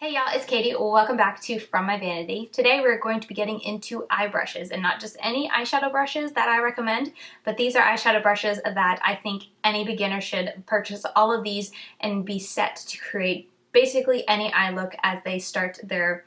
Hey y'all, it's Katie. Welcome back to From My Vanity. Today we're going to be getting into eye brushes, and not just any eyeshadow brushes that I recommend, but these are eyeshadow brushes that I think any beginner should purchase all of these and be set to create basically any eye look as they start their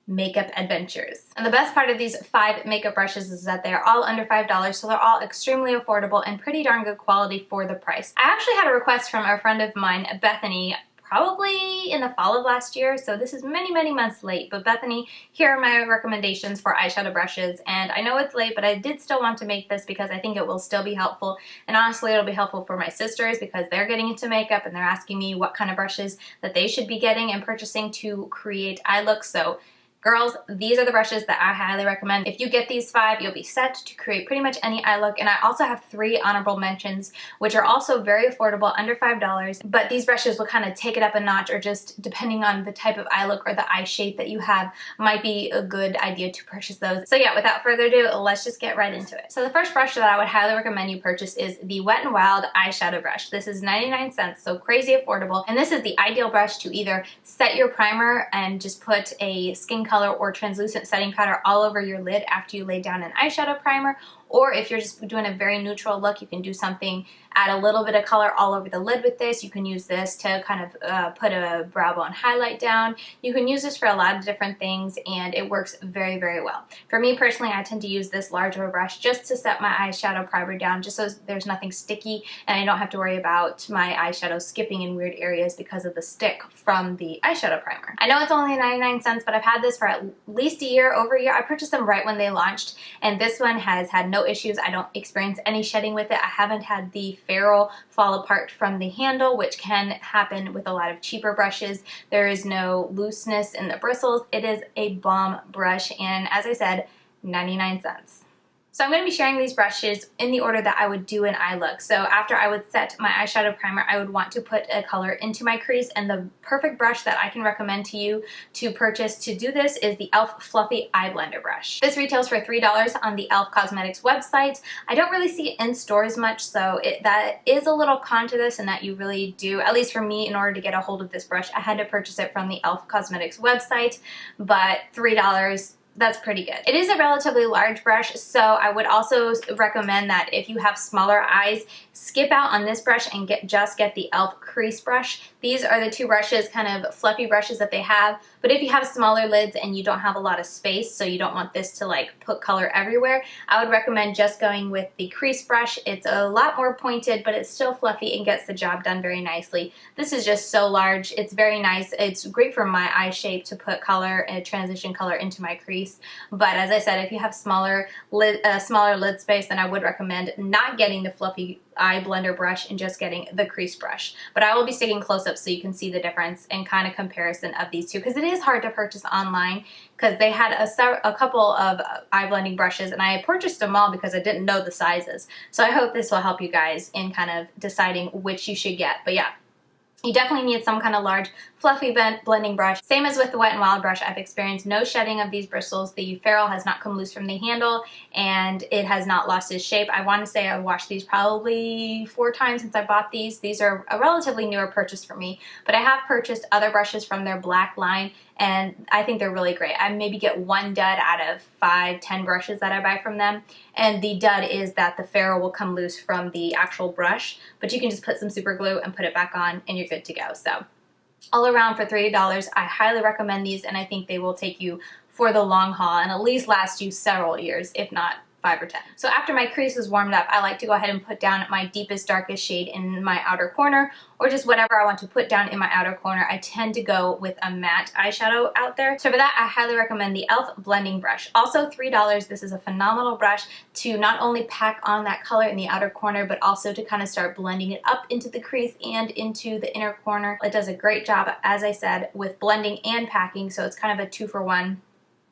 makeup adventures. And the best part of these 5 makeup brushes is that they're all under $5, so they're all extremely affordable and pretty darn good quality for the price. I actually had a request from a friend of mine, Bethany, probably in the fall of last year, so this is many months late. But Bethany, here are my recommendations for eyeshadow brushes, and I know it's late, but I did still want to make this because I think it will still be helpful, and honestly it'll be helpful for my sisters because they're getting into makeup and they're asking me what kind of brushes that they should be getting and purchasing to create eye looks. So girls, these are the brushes that I highly recommend. If you get these 5, you'll be set to create pretty much any eye look. And I also have 3 honorable mentions, which are also very affordable, under $5. But these brushes will kind of take it up a notch, or just depending on the type of eye look or the eye shape that you have, might be a good idea to purchase those. So yeah, without further ado, let's just get right into it. So the first brush that I would highly recommend you purchase is the Wet n Wild eyeshadow brush. This is 99 cents, so crazy affordable. And this is the ideal brush to either set your primer and just put a skin color or translucent setting powder all over your lid after you lay down an eyeshadow primer, or if you're just doing a very neutral look, you can do something, add a little bit of color all over the lid with this. You can use this to kind of put a brow bone highlight down. You can use this for a lot of different things, and it works very well. For me personally, I tend to use this larger brush just to set my eyeshadow primer down, just so there's nothing sticky and I don't have to worry about my eyeshadow skipping in weird areas because of the stick from the eyeshadow primer. I know it's only 99 cents, but I've had this for at least a year, over a year. I purchased them right when they launched, and this one has had no issues. I don't experience any shedding with it. I haven't had the ferrule fall apart from the handle, which can happen with a lot of cheaper brushes. There is no looseness in the bristles. It is a bomb brush, and as I said, 99 cents. So I'm going to be sharing these brushes in the order that I would do an eye look. So after I would set my eyeshadow primer, I would want to put a color into my crease, and the perfect brush that I can recommend to you to purchase to do this is the e.l.f. Fluffy Eye Blender brush. This retails for $3 on the e.l.f. Cosmetics website. I don't really see it in stores much, so that is a little con to this, and that you really do, at least for me, in order to get a hold of this brush, I had to purchase it from the e.l.f. Cosmetics website, but $3, that's pretty good. It is a relatively large brush, so I would also recommend that if you have smaller eyes, skip out on this brush and just get the e.l.f. crease brush. These are the 2 brushes, kind of fluffy brushes that they have, but if you have smaller lids and you don't have a lot of space, so you don't want this to like put color everywhere, I would recommend just going with the crease brush. It's a lot more pointed, but it's still fluffy and gets the job done very nicely. This is just so large. It's very nice. It's great for my eye shape to put color and transition color into my crease. But as I said, if you have smaller lid space, then I would recommend not getting the fluffy eye blender brush and just getting the crease brush. But I will be sticking close up so you can see the difference and kind of comparison of these two, because it is hard to purchase online, because they had a couple of eye blending brushes, and I purchased them all because I didn't know the sizes. So I hope this will help you guys in kind of deciding which you should get. But yeah, you definitely need some kind of large, fluffy blending brush. Same as with the Wet n Wild brush, I've experienced no shedding of these bristles. The ferrule has not come loose from the handle, and it has not lost its shape. I want to say I've washed these probably 4 times since I bought these. These are a relatively newer purchase for me, but I have purchased other brushes from their black line, and I think they're really great. I maybe get 1 dud out of 5-10 brushes that I buy from them, and the dud is that the ferrule will come loose from the actual brush, but you can just put some super glue and put it back on and you're good to go. So all around for $3, I highly recommend these, and I think they will take you for the long haul and at least last you several years, if not 5 or 10. So after my crease is warmed up, I like to go ahead and put down my deepest, darkest shade in my outer corner, or just whatever I want to put down in my outer corner. I tend to go with a matte eyeshadow out there. So for that, I highly recommend the e.l.f. blending brush. Also $3, this is a phenomenal brush to not only pack on that color in the outer corner, but also to kind of start blending it up into the crease and into the inner corner. It does a great job, as I said, with blending and packing, so it's kind of a 2-for-1.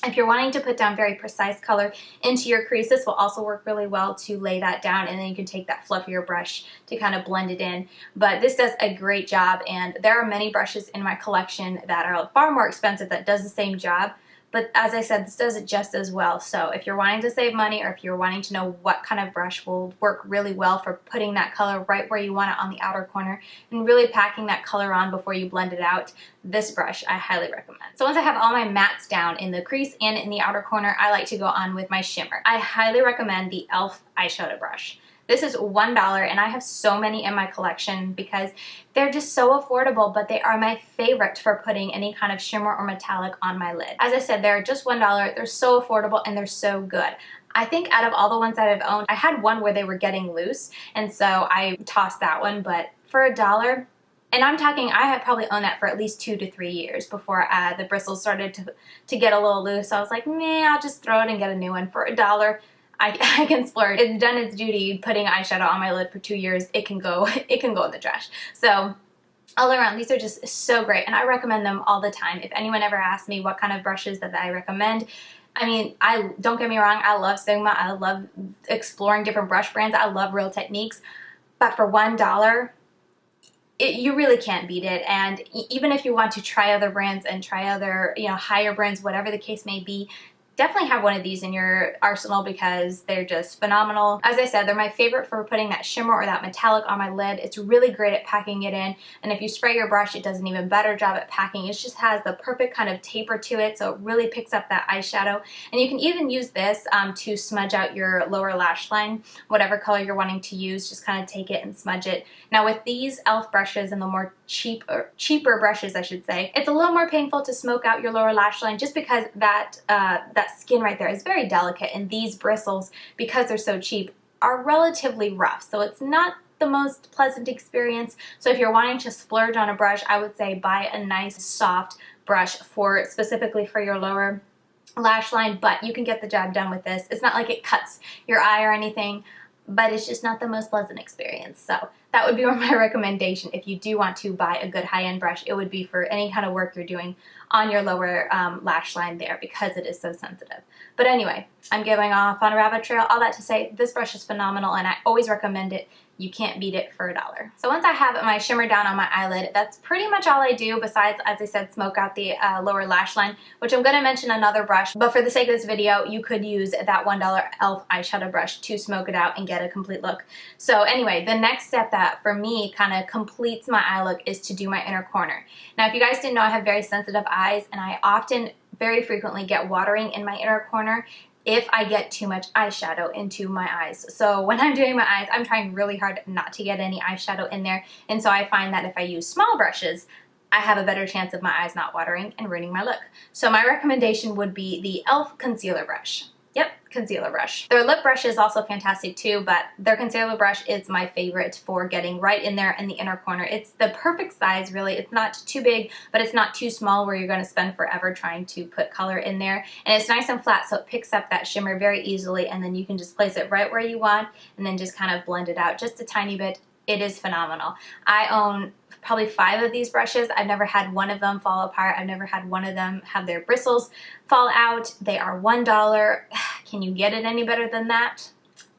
If you're wanting to put down very precise color into your crease, this will also work really well to lay that down, and then you can take that fluffier brush to kind of blend it in. But this does a great job, and there are many brushes in my collection that are far more expensive that does the same job. but as I said, this does it just as well. So if you're wanting to save money, or if you're wanting to know what kind of brush will work really well for putting that color right where you want it on the outer corner and really packing that color on before you blend it out, this brush I highly recommend. So once I have all my mattes down in the crease and in the outer corner, I like to go on with my shimmer. I highly recommend the e.l.f. eyeshadow brush. This is $1 and I have so many in my collection because they're just so affordable, but they are my favorite for putting any kind of shimmer or metallic on my lid. As I said, they're just $1. They're so affordable and they're so good. I think out of all the ones that I've owned, I had one where they were getting loose, and so I tossed that one, but for $1, and I'm talking, I had probably owned that for at least 2 to 3 years before the bristles started to get a little loose. So I was like, meh, I'll just throw it and get a new one. For $1, I can splurge. It's done its duty putting eyeshadow on my lid for 2 years. It can go in the trash. So all around, these are just so great, and I recommend them all the time. If anyone ever asks me what kind of brushes that I recommend, I mean, don't get me wrong, I love Sigma. I love exploring different brush brands. I love Real Techniques. But for $1, you really can't beat it. And even if you want to try other brands and try other, higher brands, whatever the case may be, definitely have one of these in your arsenal because they're just phenomenal. As I said, they're my favorite for putting that shimmer or that metallic on my lid. It's really great at packing it in, and if you spray your brush, it does an even better job at packing. It just has the perfect kind of taper to it, so it really picks up that eyeshadow. And you can even use this to smudge out your lower lash line, whatever color you're wanting to use, just kind of take it and smudge it. Now with these e.l.f. brushes and the more cheaper brushes, I should say, it's a little more painful to smoke out your lower lash line just because that skin right there is very delicate, and these bristles, because they're so cheap, are relatively rough. So it's not the most pleasant experience. So if you're wanting to splurge on a brush, I would say buy a nice soft brush specifically for your lower lash line, but you can get the job done with this. It's not like it cuts your eye or anything, but it's just not the most pleasant experience. So that would be my recommendation. If you do want to buy a good high-end brush, it would be for any kind of work you're doing on your lower lash line there, because it is so sensitive. But anyway, I'm going off on a rabbit trail. All that to say, this brush is phenomenal and I always recommend it. You can't beat it for $1. So once I have my shimmer down on my eyelid, that's pretty much all I do besides, as I said, smoke out the lower lash line, which I'm going to mention another brush, but for the sake of this video, you could use that $1 e.l.f. eyeshadow brush to smoke it out and get a complete look. So anyway, the next step that for me kind of completes my eye look is to do my inner corner. Now if you guys didn't know, I have very sensitive eyes and I often, very frequently get watering in my inner corner if I get too much eyeshadow into my eyes. So when I'm doing my eyes, I'm trying really hard not to get any eyeshadow in there, and so I find that if I use small brushes, I have a better chance of my eyes not watering and ruining my look. So my recommendation would be the e.l.f. concealer brush. Yep, concealer brush. Their lip brush is also fantastic too, but their concealer brush is my favorite for getting right in there in the inner corner. It's the perfect size, really. It's not too big, but it's not too small where you're going to spend forever trying to put color in there. And it's nice and flat, so it picks up that shimmer very easily, and then you can just place it right where you want and then just kind of blend it out just a tiny bit. It is phenomenal. I own probably 5 of these brushes. I've never had one of them fall apart. I've never had one of them have their bristles fall out. They are $1. Can you get it any better than that?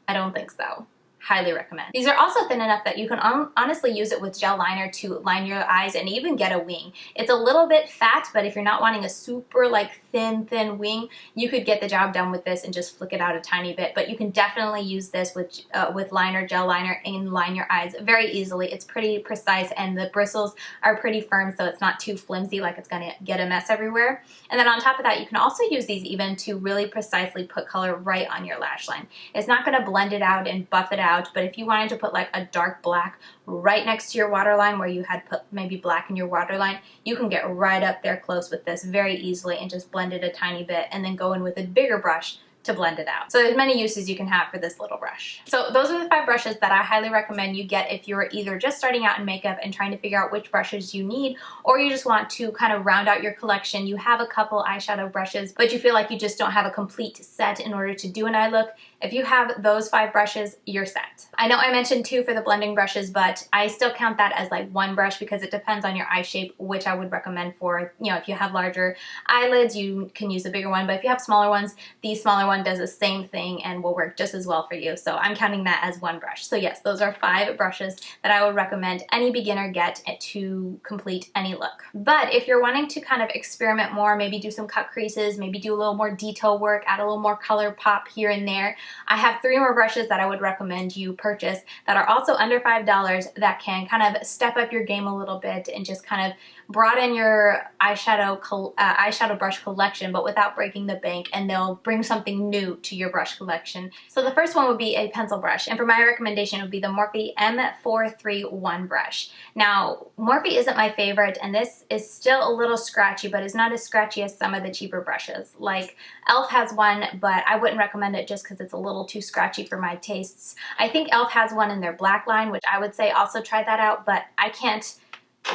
I don't think so. Highly recommend. These are also thin enough that you can honestly use it with gel liner to line your eyes and even get a wing. It's a little bit fat, but if you're not wanting a super like thin wing, you could get the job done with this and just flick it out a tiny bit. But you can definitely use this with liner, gel liner, and line your eyes very easily. It's pretty precise and the bristles are pretty firm, so it's not too flimsy like it's gonna get a mess everywhere. And then on top of that, you can also use these even to really precisely put color right on your lash line. It's not gonna blend it out and buff it out, but if you wanted to put like a dark black right next to your waterline where you had put maybe black in your waterline, you can get right up there close with this very easily and just blend it a tiny bit and then go in with a bigger brush to blend it out. So there's many uses you can have for this little brush. So those are the 5 brushes that I highly recommend you get if you're either just starting out in makeup and trying to figure out which brushes you need, or you just want to kind of round out your collection. You have a couple eyeshadow brushes, but you feel like you just don't have a complete set in order to do an eye look. If you have those 5 brushes, you're set. I know I mentioned 2 for the blending brushes, but I still count that as like 1 brush because it depends on your eye shape, which I would recommend for, if you have larger eyelids, you can use a bigger one, but if you have smaller ones, these smaller one does the same thing and will work just as well for you. So I'm counting that as one brush. So yes, those are 5 brushes that I would recommend any beginner get to complete any look. But if you're wanting to kind of experiment more, maybe do some cut creases, maybe do a little more detail work, add a little more color pop here and there, I have 3 more brushes that I would recommend you purchase that are also under $5 that can kind of step up your game a little bit and just kind of broaden your eyeshadow brush collection, but without breaking the bank, and they'll bring something new to your brush collection. So the first one would be a pencil brush, and for my recommendation it would be the Morphe M431 brush. Now, Morphe isn't my favorite, and this is still a little scratchy, but it's not as scratchy as some of the cheaper brushes. Like e.l.f. has one, but I wouldn't recommend it just because it's a little too scratchy for my tastes. I think e.l.f. has one in their black line, which I would say also try that out, but I can't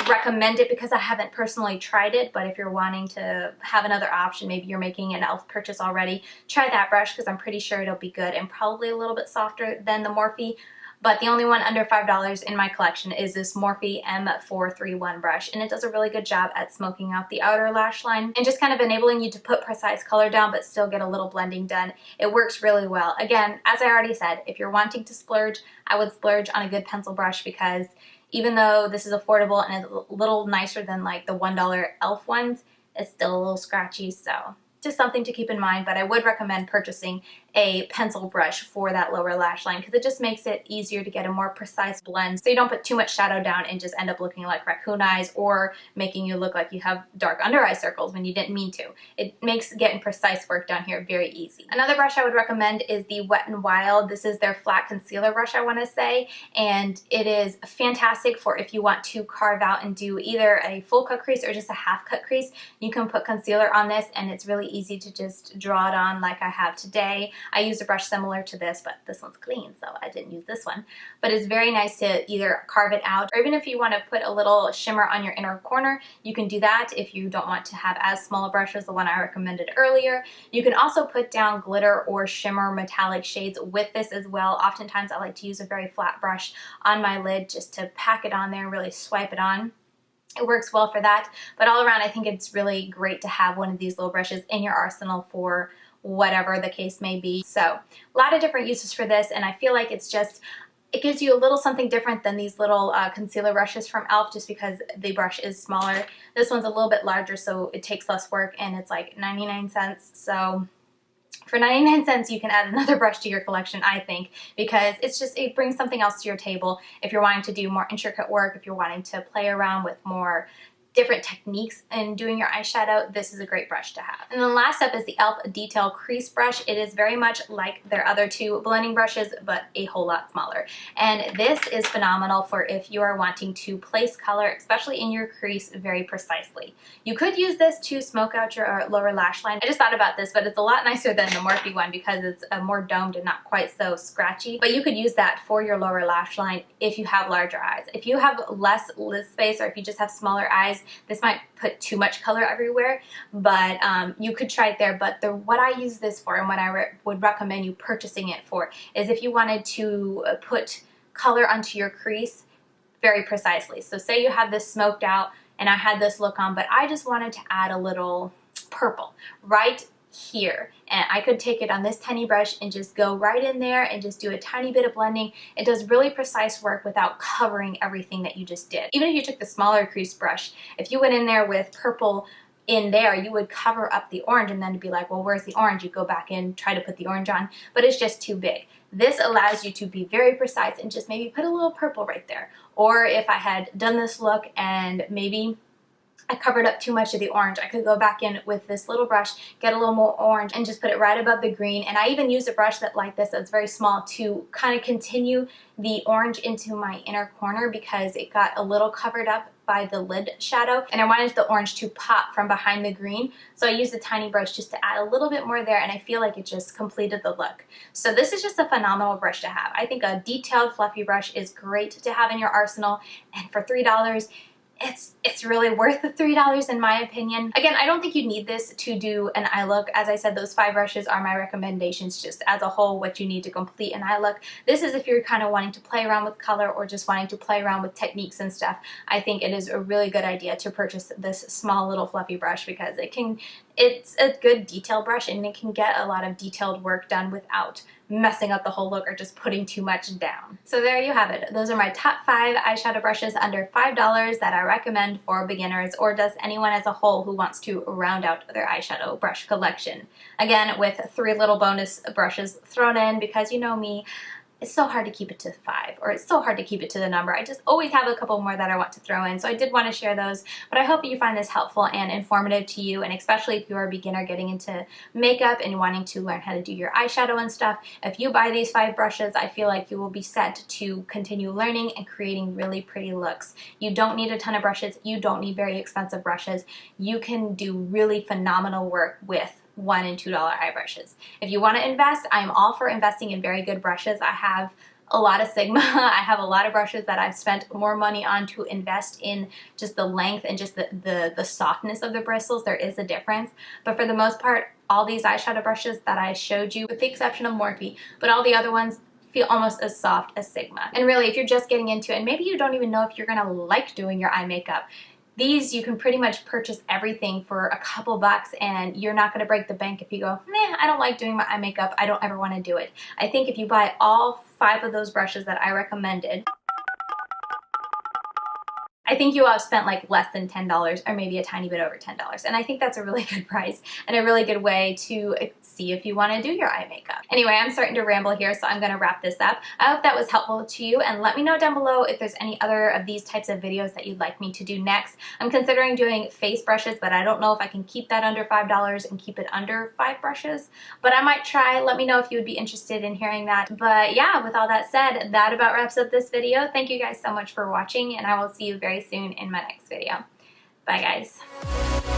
recommend it because I haven't personally tried it. But if you're wanting to have another option, maybe you're making an e.l.f. purchase already, try that brush because I'm pretty sure it'll be good and probably a little bit softer than the Morphe. But the only one under $5 in my collection is this Morphe M431 brush, and it does a really good job at smoking out the outer lash line and just kind of enabling you to put precise color down but still get a little blending done. It works really well. Again, as I already said, if you're wanting to splurge, I would splurge on a good pencil brush because even though this is affordable and it's a little nicer than like the $1 e.l.f. ones, it's still a little scratchy, so just something to keep in mind. But I would recommend purchasing a pencil brush for that lower lash line because it just makes it easier to get a more precise blend so you don't put too much shadow down and just end up looking like raccoon eyes or making you look like you have dark under eye circles when you didn't mean to. It makes getting precise work down here very easy. Another brush I would recommend is the Wet n Wild. This is their flat concealer brush, I want to say, and it is fantastic for if you want to carve out and do either a full cut crease or just a half cut crease. You can put concealer on this and it's really easy to just draw it on like I have today. I used a brush similar to this, but this one's clean, so I didn't use this one. But it's very nice to either carve it out, or even if you want to put a little shimmer on your inner corner, you can do that if you don't want to have as small a brush as the one I recommended earlier. You can also put down glitter or shimmer metallic shades with this as well. Oftentimes I like to use a very flat brush on my lid just to pack it on there and really swipe it on. It works well for that, but all around I think it's really great to have one of these little brushes in your arsenal for whatever the case may be. So a lot of different uses for this, and I feel like it gives you a little something different than these little concealer brushes from e.l.f. just because the brush is smaller. This one's a little bit larger, so it takes less work, and it's like 99 cents. So for 99 cents, you can add another brush to your collection, I think, because it brings something else to your table. If you're wanting to do more intricate work, if you're wanting to play around with more different techniques in doing your eyeshadow, this is a great brush to have. And then last up is the e.l.f. Detail Crease Brush. It is very much like their other 2 blending brushes, but a whole lot smaller. And this is phenomenal for if you are wanting to place color, especially in your crease, very precisely. You could use this to smoke out your lower lash line. I just thought about this, but it's a lot nicer than the Morphe one because it's more domed and not quite so scratchy. But you could use that for your lower lash line if you have larger eyes. If you have less lid space or if you just have smaller eyes, this might put too much color everywhere, but you could try it there. But what I use this for and what I would recommend you purchasing it for is if you wanted to put color onto your crease very precisely. So say you have this smoked out and I had this look on, but I just wanted to add a little purple right here, and I could take it on this tiny brush and just go right in there and just do a tiny bit of blending. It does really precise work without covering everything that you just did. Even if you took the smaller crease brush, if you went in there with purple in there, you would cover up the orange and then to be like, well, where's the orange? You go back in, try to put the orange on, but it's just too big. This allows you to be very precise and just maybe put a little purple right there. Or if I had done this look and maybe I covered up too much of the orange, I could go back in with this little brush, get a little more orange, and just put it right above the green. And I even used a brush like this that's very small to kind of continue the orange into my inner corner because it got a little covered up by the lid shadow, and I wanted the orange to pop from behind the green. So I used a tiny brush just to add a little bit more there, and I feel like it just completed the look. So this is just a phenomenal brush to have. I think a detailed fluffy brush is great to have in your arsenal, and for $3, it's really worth the $3 in my opinion. Again, I don't think you need this to do an eye look. As I said, those 5 brushes are my recommendations just as a whole, what you need to complete an eye look. This is if you're kind of wanting to play around with color or just wanting to play around with techniques and stuff. I think it is a really good idea to purchase this small little fluffy brush because it's a good detail brush and it can get a lot of detailed work done without messing up the whole look or just putting too much down. So there you have it. Those are my top 5 eyeshadow brushes under $5 that I recommend for beginners or just anyone as a whole who wants to round out their eyeshadow brush collection. Again, with 3 little bonus brushes thrown in because you know me, it's so hard to keep it to 5, or it's so hard to keep it to the number. I just always have a couple more that I want to throw in, so I did want to share those, but I hope you find this helpful and informative to you, and especially if you're a beginner getting into makeup and wanting to learn how to do your eyeshadow and stuff. If you buy these 5 brushes, I feel like you will be set to continue learning and creating really pretty looks. You don't need a ton of brushes. You don't need very expensive brushes. You can do really phenomenal work with $1 and $2 eye brushes. If you want to invest, I'm all for investing in very good brushes. I have a lot of Sigma. I have a lot of brushes that I've spent more money on to invest in just the length and just the softness of the bristles. There is a difference. But for the most part, all these eyeshadow brushes that I showed you, with the exception of Morphe, but all the other ones feel almost as soft as Sigma. And really, if you're just getting into it, and maybe you don't even know if you're gonna like doing your eye makeup, these you can pretty much purchase everything for a couple bucks and you're not going to break the bank if you go, nah, I don't like doing my eye makeup, I don't ever want to do it. I think if you buy all 5 of those brushes that I recommended, I think you will have spent like less than $10 or maybe a tiny bit over $10. And I think that's a really good price and a really good way to see if you want to do your eye makeup. Anyway, I'm starting to ramble here, so I'm going to wrap this up. I hope that was helpful to you, and let me know down below if there's any other of these types of videos that you'd like me to do next. I'm considering doing face brushes, but I don't know if I can keep that under $5 and keep it under 5 brushes, but I might try. Let me know if you would be interested in hearing that. But yeah, with all that said, that about wraps up this video. Thank you guys so much for watching, and I will see you very soon in my next video. Bye guys.